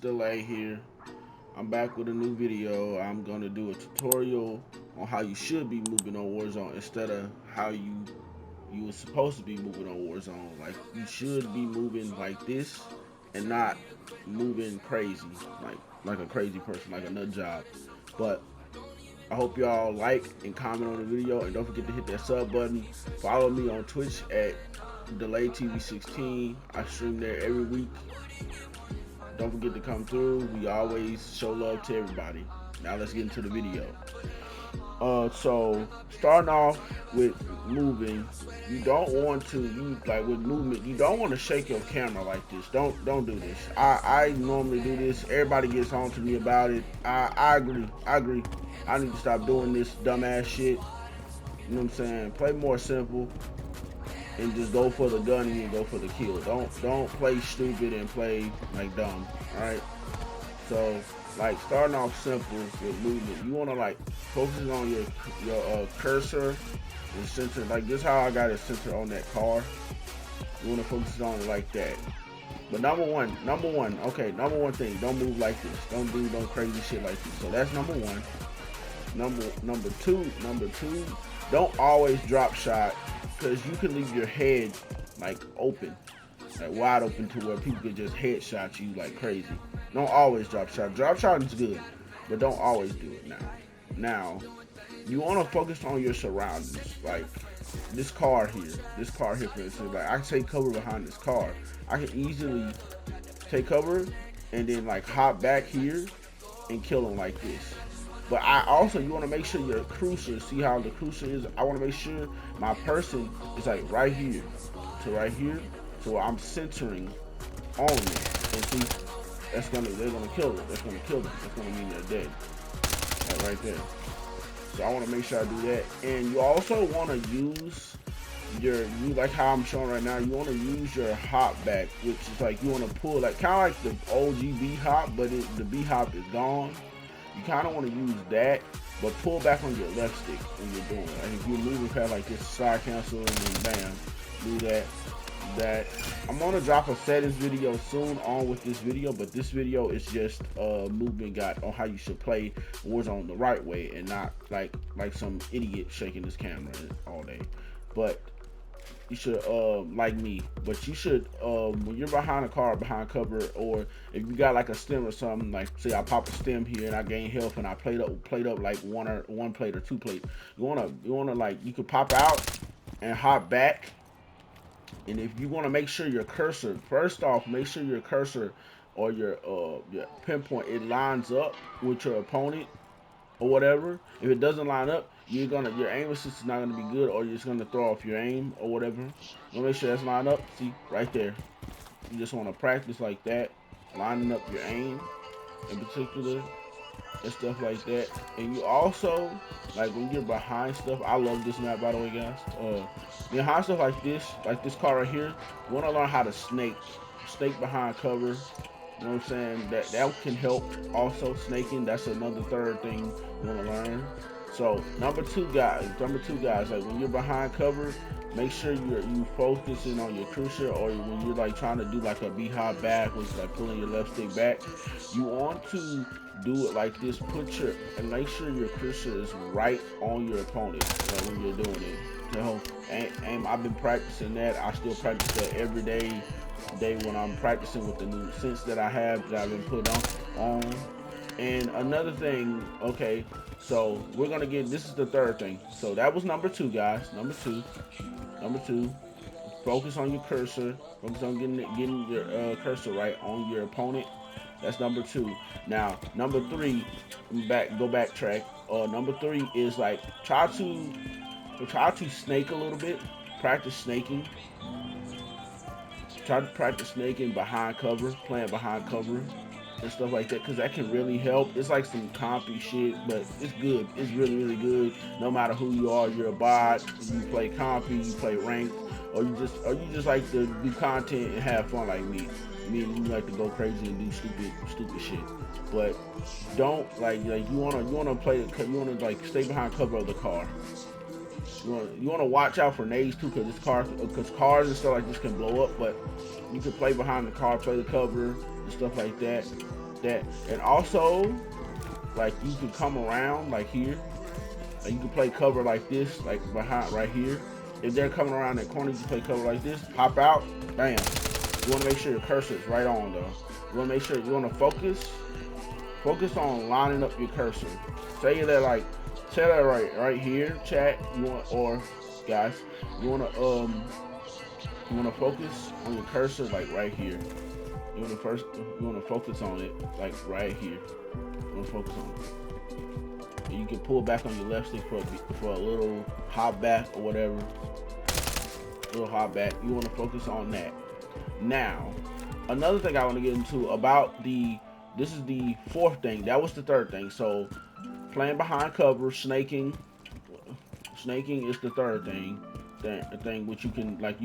Delay here. I'm back with a new video. I'm gonna do a tutorial on how you should be moving on Warzone instead of how you were supposed to be moving on Warzone. Like you should be moving like this and not moving crazy, like a crazy person, like a nut job. But I hope y'all like and comment on the video, and don't forget to hit that sub button. Follow me on Twitch at Delay TV 16. I stream there every week. Don't forget to come through. We always show love to everybody. Now let's get into the video. So starting off with moving, you don't want to like with movement. You don't want to shake your camera like this. Don't do this. I normally do this. Everybody gets on to me about it. I agree. I need to stop doing this dumbass shit. You know what I'm saying? Play more simple and just go for the gun and go for the kill. Don't play stupid and play like dumb. All right. So like starting off simple with movement, you want to like focus on your cursor and center. Like this, how I got it centered on that car. You want to focus on it like that. But number one thing, don't move like this. Don't do no crazy shit like this. So that's number one. Number two, don't always drop shot, because you can leave your head like open, like wide open to where people can just headshot you like crazy. Don't always drop shot. Drop shot is good, but don't always do it now. Now, you want to focus on your surroundings, like this car here for instance. Like I can take cover behind this car. I can easily take cover and then like hop back here and kill them like this. But you want to make sure your cruiser, see how the cruiser is? I want to make sure my person is like right here to right here, so I'm centering on them. And see, they're gonna kill them. That's gonna kill them. That's gonna mean they're dead. Like right there. So I want to make sure I do that. And you also want to use like how I'm showing right now. You want to use your hop back, which is like you want to pull like kind of like the OG B hop, but the B hop is gone. You kind of want to use that, but pull back on your left stick when you're doing it. Like if you're moving past like this side cancel and then bam, do that. I'm gonna drop a settings video soon on with this video, but this video is just movement guide on how you should play Warzone the right way and not like some idiot shaking this camera all day. But you should like me, but you should when you're behind a car, behind cover, or if you got like a stem or something, like say I pop a stem here and I gain health and I played up like one plate or two plate, you wanna like, you could pop out and hop back. And if you want to make sure your cursor, first off, make sure your cursor or your pinpoint, it lines up with your opponent or whatever. If it doesn't line up, your aim assist is not gonna be good, or you're just gonna throw off your aim or whatever. You wanna make sure that's lined up. See right there. You just want to practice like that, lining up your aim in particular and stuff like that. And you also, like when you're behind stuff, I love this map by the way, guys. Behind stuff like this car right here, you want to learn how to snake behind cover. You know what I'm saying? That can help also. Snaking, that's another third thing you want to learn. So number two guys, like when you're behind cover, make sure you focusing on your cruiser, or when you're like trying to do like a b-hop back, which is like pulling your left stick back, you want to do it like this. And make sure your cruiser is right on your opponent when you're doing it. So aim, I've been practicing that. I still practice that every day when I'm practicing with the new sense that I've been put on. And another thing, okay, so we're gonna get, this is the third thing. So that was number two, guys. Number two, focus on your cursor. Focus on getting your cursor right on your opponent. That's number two. Now, number three, backtrack. Number three is like try to snake a little bit. Practice snaking. Try to practice snaking behind cover, playing behind cover and stuff like that, because that can really help. It's like some compy shit, but it's good. It's really, really good. No matter who you are, you're a bot, you play compy, you play ranked, or you just like to do content and have fun like me. You like to go crazy and do stupid shit. But don't like you wanna like stay behind cover of the car. You want to watch out for nades too, because cars and stuff like this can blow up. But you can play behind the car, play the cover and stuff like that. that. And also, like, you can come around like here. Like, you can play cover like this, like behind right here. If they're coming around that corner, you can play cover like this. Hop out, bam. You want to make sure your cursor is right on though. You want to make sure you want to focus on lining up your cursor. Say that right here, chat. You want, or guys, you wanna focus on your cursor like right here. You wanna focus on it like right here. You wanna focus on it. And you can pull back on your left stick for a little hop back or whatever. Little hop back. You wanna focus on that. Now, another thing I want to get into about this is the fourth thing. That was the third thing. So playing behind cover, snaking is the third thing. The thing which you can like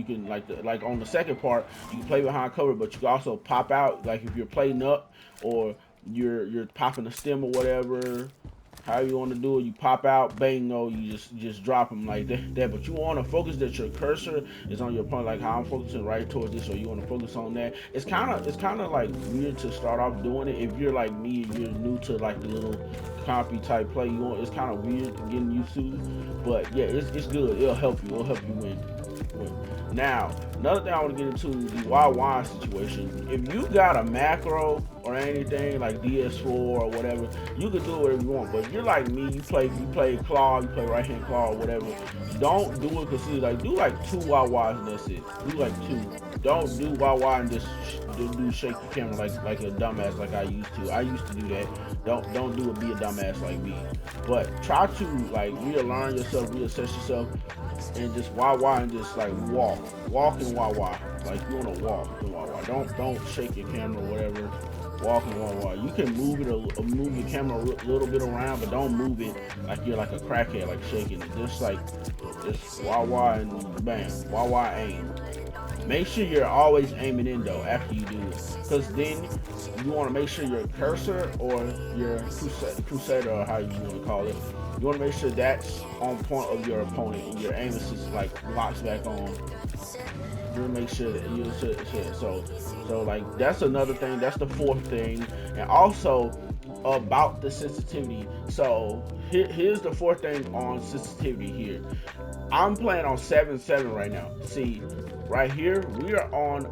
on the second part, you can play behind cover, but you can also pop out. Like if you're playing up or you're popping a stem or whatever, how you want to do it, you pop out, bango, you just drop them like that. But you want to focus that your cursor is on your opponent, like how I'm focusing right towards this, so you want to focus on that. It's kind of like weird to start off doing it. If you're like me and you're new to like the little compy type play, it's kind of weird getting used to. But yeah, it's good. It'll help you win. Now, another thing I want to get into, the YY situation. If you got a macro or anything like DS4 or whatever, you can do whatever you want. But if you're like me, you play claw, you play right hand claw or whatever, don't do it because do like 2 YYs and that's it. Do like 2. Don't do YY and just do shake the camera like a dumbass like I used to. I used to do that. Don't do it, be a dumbass like me. But try to like relearn yourself, reassess yourself, and just YY and just like walk and YY. Like you wanna walk and YY. Don't shake your camera or whatever. Walk and YY. You can move your camera a little bit around, but don't move it like you're like a crackhead, like shaking it. Just YY and bam, YY aim. Make sure you're always aiming in though after you do it, because then you want to make sure your cursor or your crusader or how you want to call it, you want to make sure that's on point of your opponent and your aim assist like locks back on. You want to make sure that you so like that's another thing. That's the fourth thing. And also about the sensitivity. So here's the fourth thing on sensitivity here. I'm playing on 7.7 right now. See, right here we are on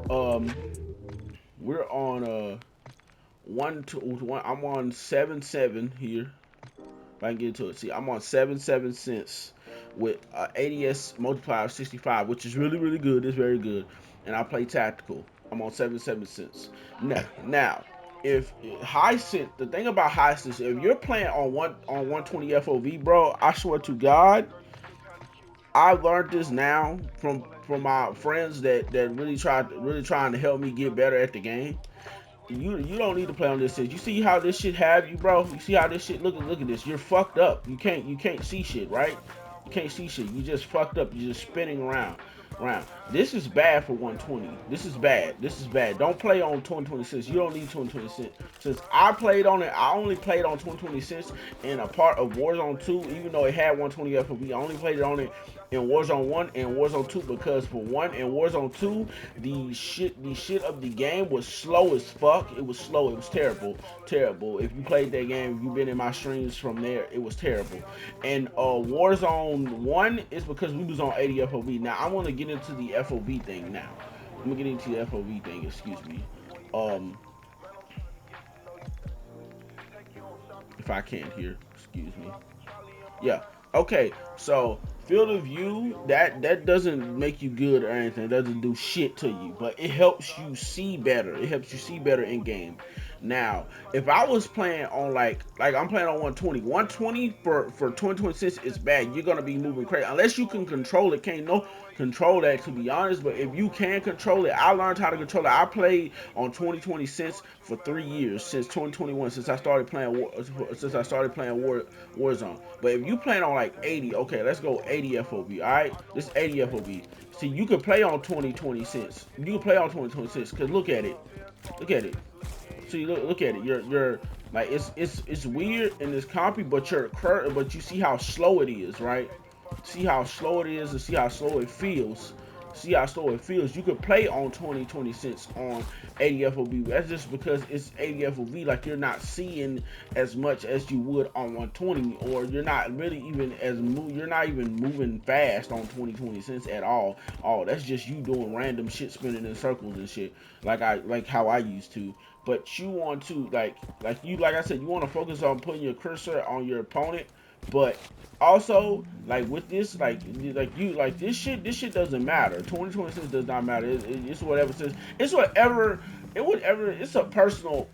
1 I'm on 7.7 here. If I can get to it. See, I'm on 7.7 cents with ADS multiplier of 65, which is really, really good. It's very good. And I play tactical. I'm on 7.7 cents. Now, if high cent, the thing about high cents, if you're playing on 120 FOV, bro, I swear to God, I learned this now from my friends that really trying to help me get better at the game. You don't need to play on this shit. You see how this shit have you, bro? You see how this shit look at this. You're fucked up. You can't see shit, right? You can't see shit. You just fucked up. You're just spinning around. This is bad for 120. This is bad. Don't play on 2020 cents. You don't need 2020 cents. Since I played on it, I only played on 2020 cents in a part of Warzone 2, even though it had 120 FOV. I only played it on it in Warzone 1 and Warzone 2 because for 1 and Warzone 2, the shit of the game was slow as fuck. It was slow. It was terrible. If you played that game, if you've been in my streams from there, it was terrible. And Warzone 1 is because we was on 80 FOV. Now I want to get into the FOV thing now. I'm gonna get into the FOV thing. Excuse me. If I can't hear, excuse me. Yeah. Okay. So field of view, that doesn't make you good or anything. It doesn't do shit to you, but it helps you see better. It helps you see better in game. Now, if I was playing on like I'm playing on 120 for 2020 cents is bad. You're gonna be moving crazy unless you can control it. Can't no control that, to be honest. But if you can control it, I learned how to control it. I played on 2020 cents for 3 years, since 2021, since I started playing Warzone. But if you playing on like 80, okay, let's go 80 FOV. All right, this 80 FOV. See, you can play on 2020 cents. You can play on 2020 cents because look at it. See, look at it. You're like it's weird in this copy, but you see how slow it is, right? See how slow it is and see how slow it feels. see how slow it feels. You could play on 20 cents on 80 FOV. That's just because it's 80 FOV. Like, you're not seeing as much as you would on 120, or you're not really even you're not even moving fast on 20 cents at all. That's just you doing random shit, spinning in circles and shit, like how I used to. But you want to like I said, you want to focus on putting your cursor on your opponent. But also, like with this, this shit doesn't matter. 20 cents does not matter. It's whatever says. It's whatever. It's a personal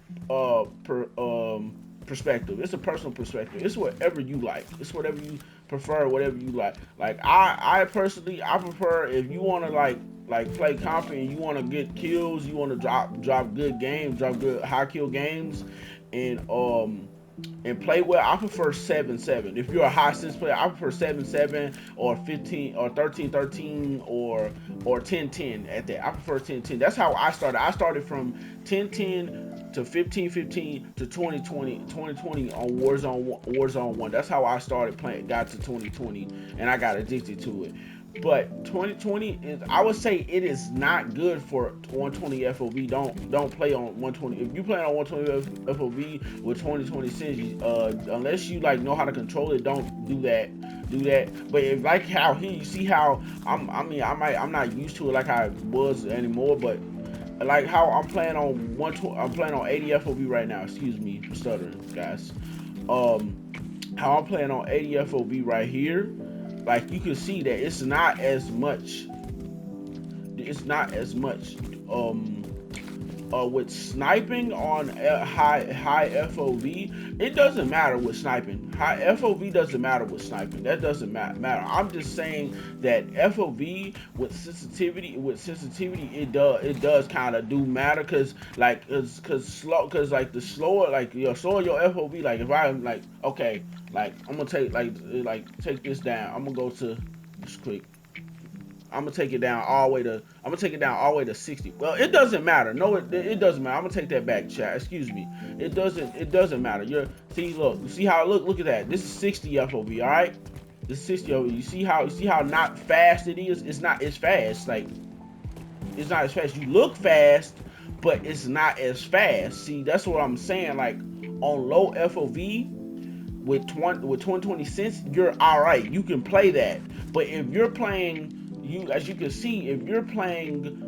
perspective. It's a personal perspective. It's whatever you like. It's whatever you prefer. Whatever you like. Like I personally, I prefer, if you want to like play confident, you want to get kills, you want to drop good games, drop good high kill games, and play well, I prefer 7-7. If you're a high sense player, I prefer 7-7 or 15 or 13-13 or 10-10 at that. I prefer 10-10. That's how I started. I started from 10-10 to 15-15 to 20-20 on Warzone 1. That's how I started playing, got to 20-20, and I got addicted to it. But 20-20 is, I would say, it is not good for 120 FOV. Don't play on 120. If you play on 120 FOV with 20 cents, unless you like know how to control it, don't do that. But if, like how here, you see how I'm not used to it like I was anymore, but like how I'm playing on 120, I'm playing on 80 FOV right now. Excuse me for stuttering, guys. How I'm playing on 80 FOV right here. Like, you can see that it's not as much with sniping on high FOV. It doesn't matter with sniping. High FOV doesn't matter with sniping. That doesn't matter. I'm just saying that FOV with sensitivity, it does kind of do matter, cause the slower your FOV, like if I like, okay, like I'm gonna take this down. I'm gonna go to just quick. I'm gonna take it down all the way to 60. Well, it doesn't matter. No, it doesn't matter. I'm gonna take that back, chat. Excuse me. It doesn't matter. You see how look at that. This is 60 FOV, all right? This is 60 FOV. You see how not fast it is? It's fast. Like, it's not as fast. You look fast, but it's not as fast. See, that's what I'm saying. Like, on low FOV with 20 cents, you're all right. You can play that. But if you're playing, as you can see, if you're playing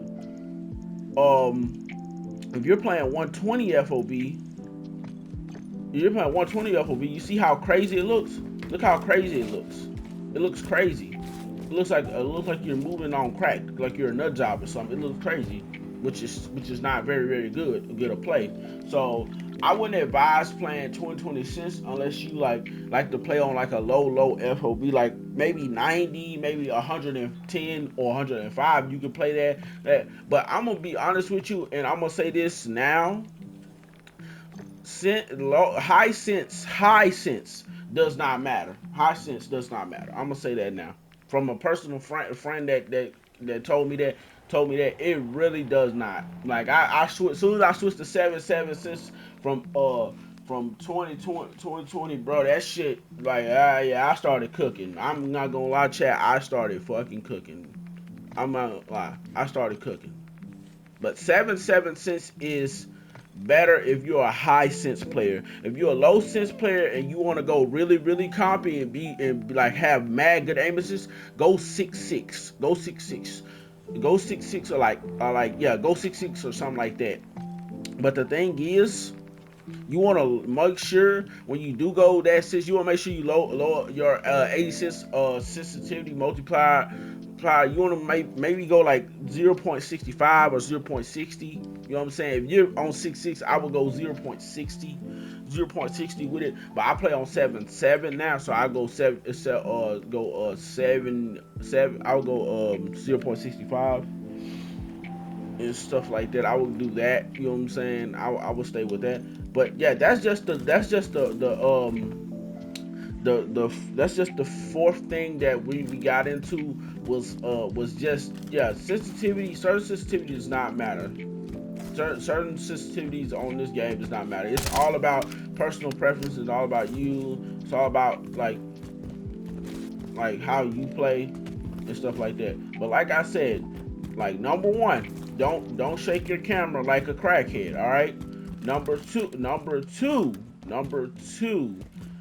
120 FOV, you see how crazy it looks? Look how crazy it looks. It looks crazy. It looks like you're moving on crack, like you're a nut job or something. It looks crazy, which is not very, very good to play. So I wouldn't advise playing 20 cents unless you like to play on like a low FOV, like maybe 90, maybe 110 or 105. You can play that. But I'm gonna be honest with you, and I'm gonna say this now: high sense does not matter. High sense does not matter. I'm gonna say that now, from a personal friend that told me that. It really does not. Like, as soon as I switched to 7-7 cents from 2020, bro, that shit, like, yeah, I started cooking. I'm not gonna lie, chat, I started fucking cooking. I'm not gonna lie, I started cooking. But 7-7 cents is better if you're a high sense player. If you're a low sense player and you want to go really, really compy and like have mad good aim assist, go 6-6. Go 6-6. Go 6-6 or go 6-6 or something like that. But the thing is, you want to make sure when you do go that 6, you want to make sure you lower your 80 cents sensitivity multiplier. You want to maybe go like 0.65 or 0.60. You know what I'm saying? If you're on 6-6, I would go 0.60 with it. But I play on 7-7 now, so I go 7. I'll go 0.65 and stuff like that. I would do that. You know what I'm saying? I would stay with that. But yeah, that's just the fourth thing that we got into was just, yeah, sensitivity. Certain sensitivity does not matter. Certain sensitivities on this game does not matter. It's all about personal preference. It's all about you. It's all about like how you play and stuff like that. But like I said, Like number one, don't shake your camera like a crackhead. All right. Number two,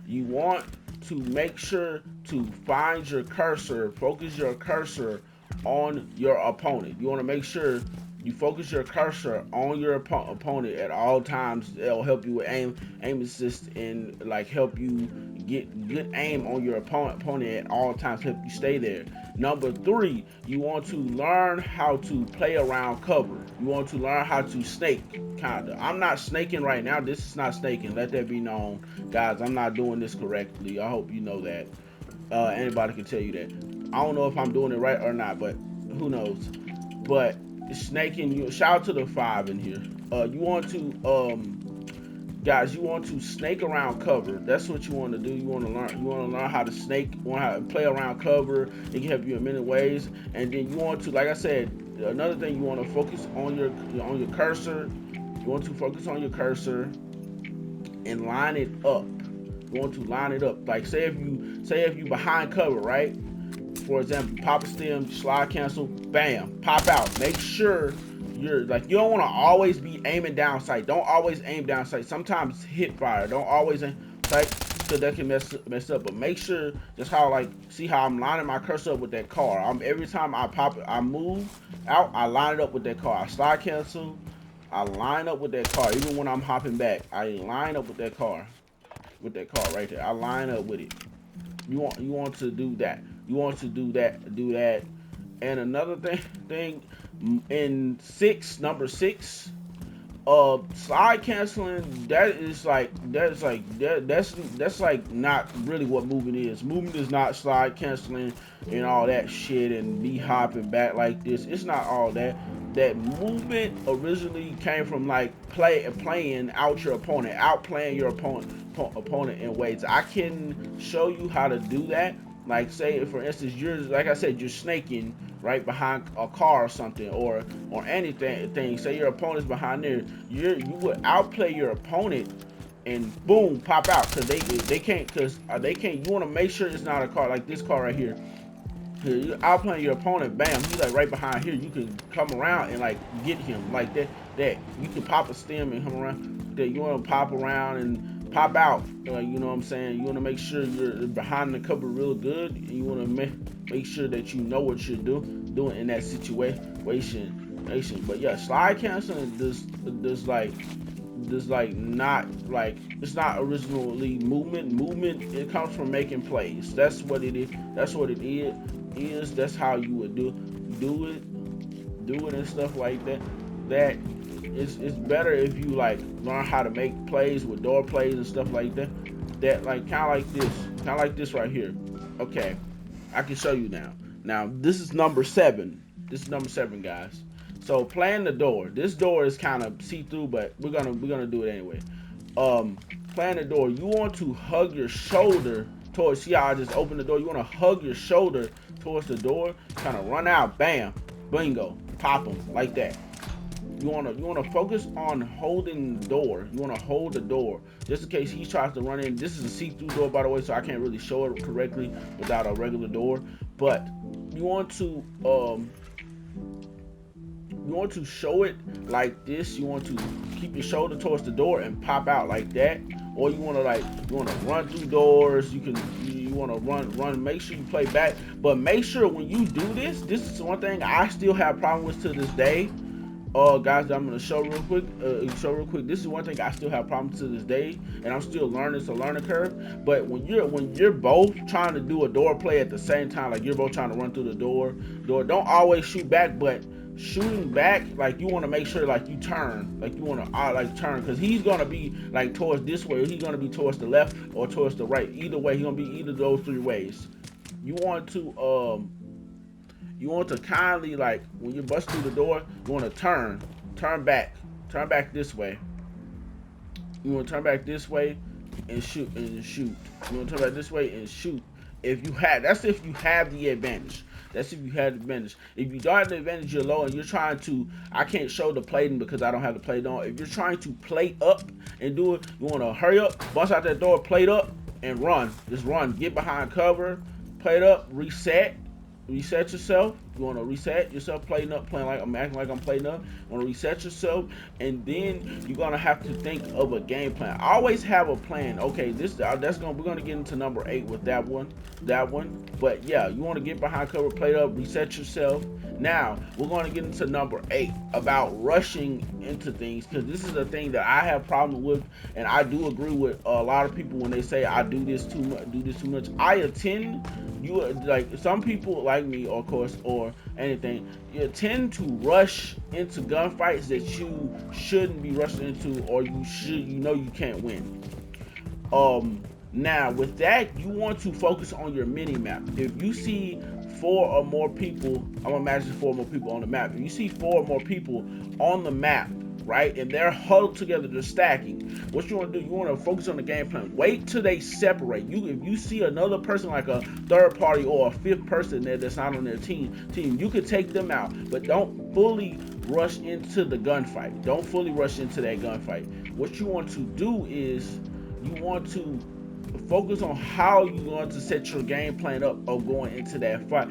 you want to make sure to find your cursor, focus your cursor on your opponent. You want to make sure you focus your cursor on your opponent at all times. It'll help you with aim assist, and like help you get good aim on your opponent at all times, help you stay there. Number three, you want to learn how to play around cover. You want to learn how to snake, kinda. I'm not snaking right now. This is not snaking. Let that be known, guys. I'm not doing this correctly. I hope you know that. Anybody can tell you that. I don't know if I'm doing it right or not, but who knows. But snaking, you shout out to the 5 in here. You want to guys, you want to snake around cover. That's what you want to do. You want to learn how to snake. You want how to play around cover. It can help you in many ways. And then you want to, like I said, another thing, you want to focus on your cursor. You want to focus on your cursor and line it up. You want to line it up. Like say if you behind cover, right? For example, pop a stem, slide cancel, bam, pop out. Make sure you're like, you don't want to always be aiming down sight. Don't always aim down sight. Sometimes hit fire. Don't always aim sight, because that can mess up. But make sure, just how, like, see how I'm lining my cursor up with that car. Every time I move out, I line it up with that car. I slide cancel, I line up with that car. Even when I'm hopping back, I line up with that car right there. I line up with it. You want to do that. You want to do that. And another thing in number six, slide canceling, that's like not really what movement is. Movement is not slide canceling and all that shit and me hopping back like this. It's not all that. That movement originally came from like playing out your opponent, outplaying your opponent in ways. I can show you how to do that. Like say, for instance, like I said, you're snaking right behind a car or something, or anything. Say your opponent's behind there, you would outplay your opponent and boom, pop out, because they can't. You want to make sure it's not a car like this car right here. You're outplaying your opponent, bam, he's like right behind here. You can come around and like get him like that. You can pop a stem and come around. That you want to pop around and pop out. You know what I'm saying? You want to make sure you're behind the cover real good. And you want to make sure that you know what you're doing in that situation. But yeah, slide canceling does like not like, it's not originally movement. It comes from making plays. That's what it is. That's how you would do it and stuff like that. It's better if you like learn how to make plays with door plays and stuff like that. That like kind of like this right here. Okay, I can show you now. Now this is number 7. Guys. So playing the door. This door is kind of see-through, but we're gonna do it anyway. Playing the door. You want to hug your shoulder towards. See how I just opened the door? You want to hug your shoulder towards the door. Kind of run out. Bam. Bingo. Pop them like that. You want to focus on holding the door. You want to hold the door just in case he tries to run in. This is a see-through door, by the way, so I can't really show it correctly without a regular door. But you want to show it like this. You want to keep your shoulder towards the door and pop out like that. Or you want to run through doors. You want to run. Make sure you play back, but make sure when you do this is one thing I still have problems with to this day. Guys, I'm gonna show real quick. This is one thing I still have problems to this day, and I'm still learning. It's a learning curve. But when you're both trying to do a door play at the same time, like you're both trying to run through the door, don't always shoot back. But shooting back, like you want to make sure like you turn, like you want to turn, because he's gonna be like towards this way, or he's gonna be towards the left or towards the right. Either way, he's gonna be either of those 3 ways. You want to kindly, like when you bust through the door, you want to turn back this way. You want to turn back this way and shoot. You want to turn back this way and shoot. If you have the advantage. If you don't have the advantage, you're low and you're trying to, I can't show the plating because I don't have the plate on. If you're trying to plate up and do it, you want to hurry up, bust out that door, plate up, and run. Just run. Get behind cover, plate up, reset yourself, reset yourself, playing like I'm acting like I'm playing up. You want to reset yourself, and then you're gonna have to think of a game plan. Always have a plan. Okay, we're gonna get into number 8 with that one. But yeah, you want to get behind cover, play up, reset yourself. Now we're going to get into number 8 about rushing into things, because this is a thing that I have problem with, and I do agree with a lot of people when they say I do this too much. I attend you like some people like me, of course, or anything. You tend to rush into gunfights that you shouldn't be rushing into, or you know you can't win. Now with that, you want to focus on your mini map. If you see 4 or more people, I'm gonna imagine 4 or more people on the map. If you see 4 or more people on the map, right, and they're huddled together, they're stacking, what you want to do, you want to focus on the game plan. Wait till they separate. If you see another person, like a third party or a 5th person that's not on their team, you can take them out, but don't fully rush into the gunfight. Don't fully rush into that gunfight. What you want to do is you want to focus on how you're going to set your game plan up of going into that fight.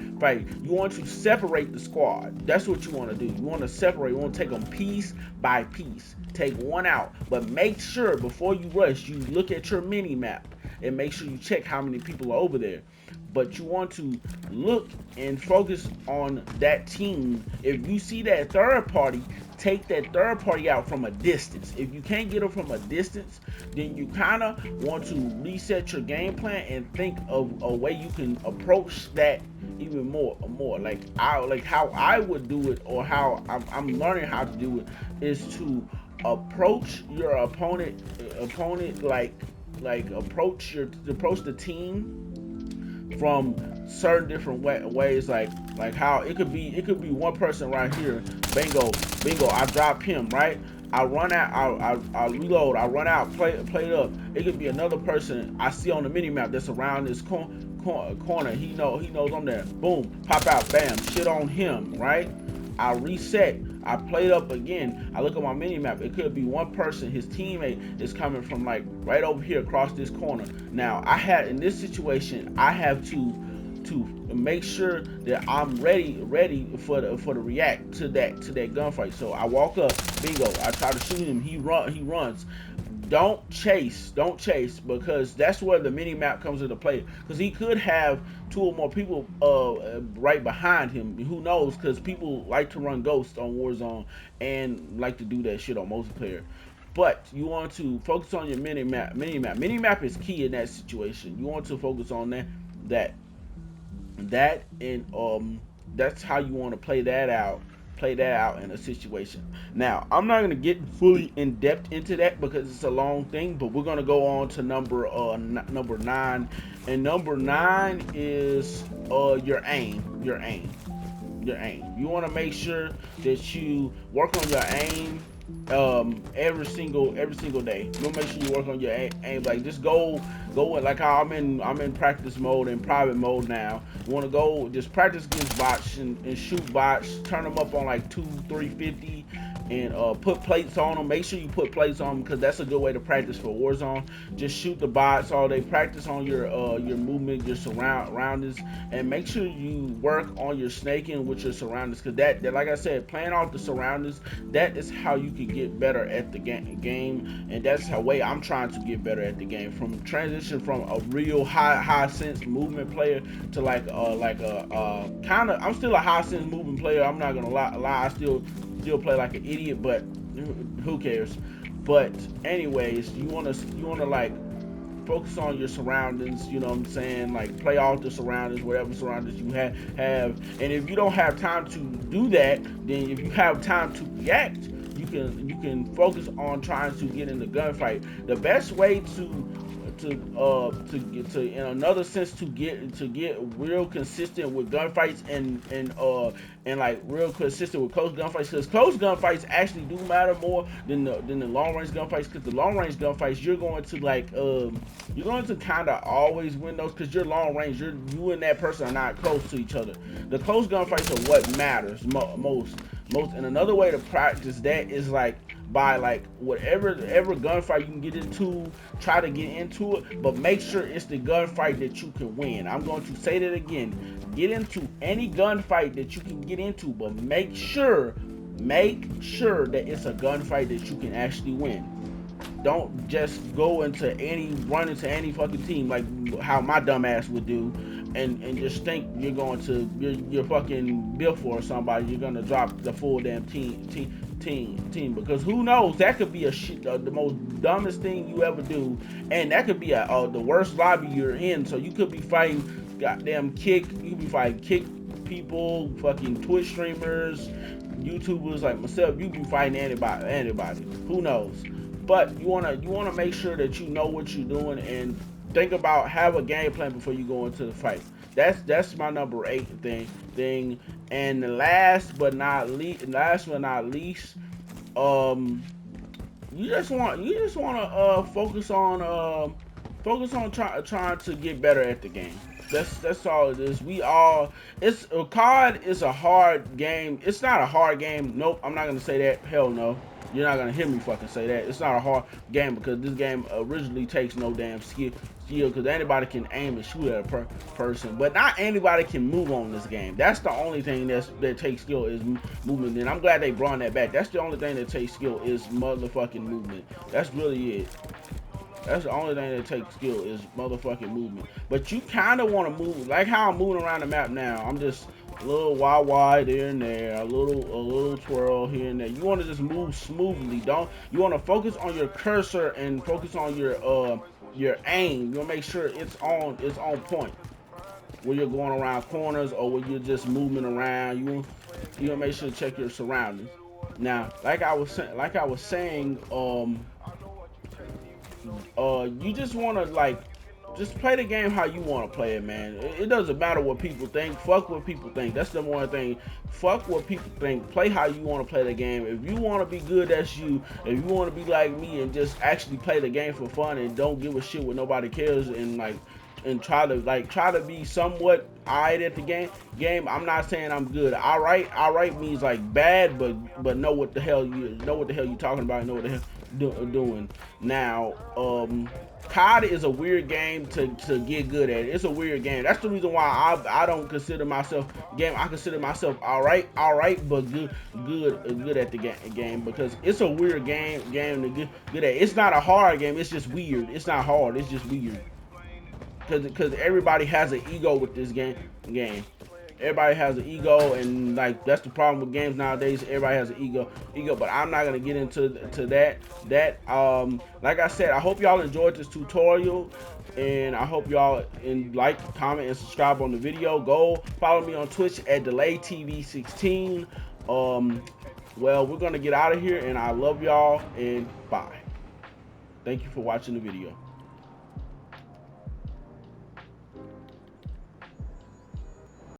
You want to separate the squad. That's what you want to do. You want to separate. You want to take them piece by piece. Take one out, but make sure before you rush, you look at your mini map and make sure you check how many people are over there. But you want to look and focus on that team. If you see that third party, take that third party out from a distance. If you can't get them from a distance, then you kind of want to reset your game plan and think of a way you can approach that even more. Like how I would do it, or how I'm learning how to do it, is to approach your opponent like approach the team from certain different ways, like how it could be one person right here, bingo, I drop him, right, I run out, I reload, I run out, play it up. It could be another person I see on the mini map that's around this corner. He knows I'm there. Boom, pop out, bam, shit on him, right? I reset, I play it up again. I look at my mini map. It could be one person, his teammate is coming from like right over here across this corner. Now in this situation, I have to make sure that I'm ready for the react to that gunfight. So I walk up, bingo, I try to shoot him, he runs. Don't chase, because that's where the mini map comes into play, because he could have 2 or more people right behind him. Who knows, because people like to run ghosts on Warzone and like to do that shit on multiplayer. But you want to focus on your mini map. Mini map is key in that situation. You want to focus on that and that's how you want to play that out in a situation. Now, I'm not going to get fully in depth into that because it's a long thing, but we're going to go on to number 9, and number 9 is your aim. You want to make sure that you work on your aim every single day. You want to make sure you work on your aim. Like, just go like how I'm in practice mode and private mode now. You want to go just practice against bots and shoot bots, turn them up on like 2-350, and put plates on them. Make sure you put plates on them, because that's a good way to practice for Warzone. Just shoot the bots all day. Practice on your movement, your surroundings, and make sure you work on your snaking with your surroundings, because that like I said, playing off the surroundings, that is how you can get better at the game, and that's how way I'm trying to get better at the game. From transition from a real high sense movement player to like a kind of, I'm still a high sense movement player. I'm not gonna lie, I still play like an idiot, but who cares? But anyways, you wanna like focus on your surroundings, you know what I'm saying? Like, play off the surroundings, whatever surroundings you have. And if you don't have time to do that, then if you have time to react, you can focus on trying to get in the gunfight. The best way to get to, in another sense, to get real consistent with gunfights and like real consistent with close gunfights, because close gunfights actually do matter more than the long range gunfights, because the long range gunfights, you're going to kind of always win those, because you're long range, you and that person are not close to each other. The close gunfights are what matters most. And another way to practice that is like by like whatever gunfight you can get into, try to get into it, but make sure it's the gunfight that you can win. I'm going to say that again. Get into any gunfight that you can get into, but make sure that it's a gunfight that you can actually win. Don't just run into any fucking team like how my dumb ass would do, and just think you're fucking built for somebody. You're gonna drop the full damn team, because who knows, that could be the most dumbest thing you ever do, and that could be the worst lobby you're in. So you could be fighting kick people, fucking Twitch streamers, YouTubers like myself. You be fighting anybody. Who knows? But you wanna make sure that you know what you're doing, and have a game plan before you go into the fight. That's my number 8 thing. And last but not least, you just wanna focus on trying to get better at the game. That's all it is. COD is a hard game. It's not a hard game. Nope, I'm not gonna say that. Hell no. You're not gonna hear me fucking say that. It's not a hard game, because this game originally takes no damn skill, because anybody can aim and shoot at a person, but not anybody can move on this game. That's the only thing that takes skill is movement. And I'm glad they brought that back. That's the only thing that takes skill is motherfucking movement. That's really it. That's the only thing that takes skill is motherfucking movement. But you kind of want to move like how I'm moving around the map now. I'm just a little wide here and there, a little twirl here and there. You want to just move smoothly. You want to focus on your cursor and focus on your aim. You want to make sure it's on point when you're going around corners or when you're just moving around. You want to make sure to check your surroundings. Now, like I was saying, you just want to just play the game how you want to play it, man. It doesn't matter what people think. Fuck what people think. That's the one thing. Fuck what people think. Play how you want to play the game. If you want to be good, that's you. If you want to be like me and just actually play the game for fun and don't give a shit what nobody cares, and try to be somewhat alright at the game. I'm not saying I'm good. Alright means like bad, but know what the hell you talking about. Know what the hell doing. Now, COD is a weird game to get good at. It's a weird game. That's the reason why I don't consider myself game. I consider myself alright, but good at the game, because it's a weird game to get good at. It's not a hard game. It's just weird. It's not hard. It's just weird. Because everybody has an ego with this game. Everybody has an ego, and like that's the problem with games nowadays. Everybody has an ego, but I'm not gonna get into that. Like I said, I hope y'all enjoyed this tutorial, and I hope y'all like, comment, and subscribe on the video. Go follow me on Twitch at DelayTV16. Well, we're gonna get out of here, and I love y'all, and bye. Thank you for watching the video.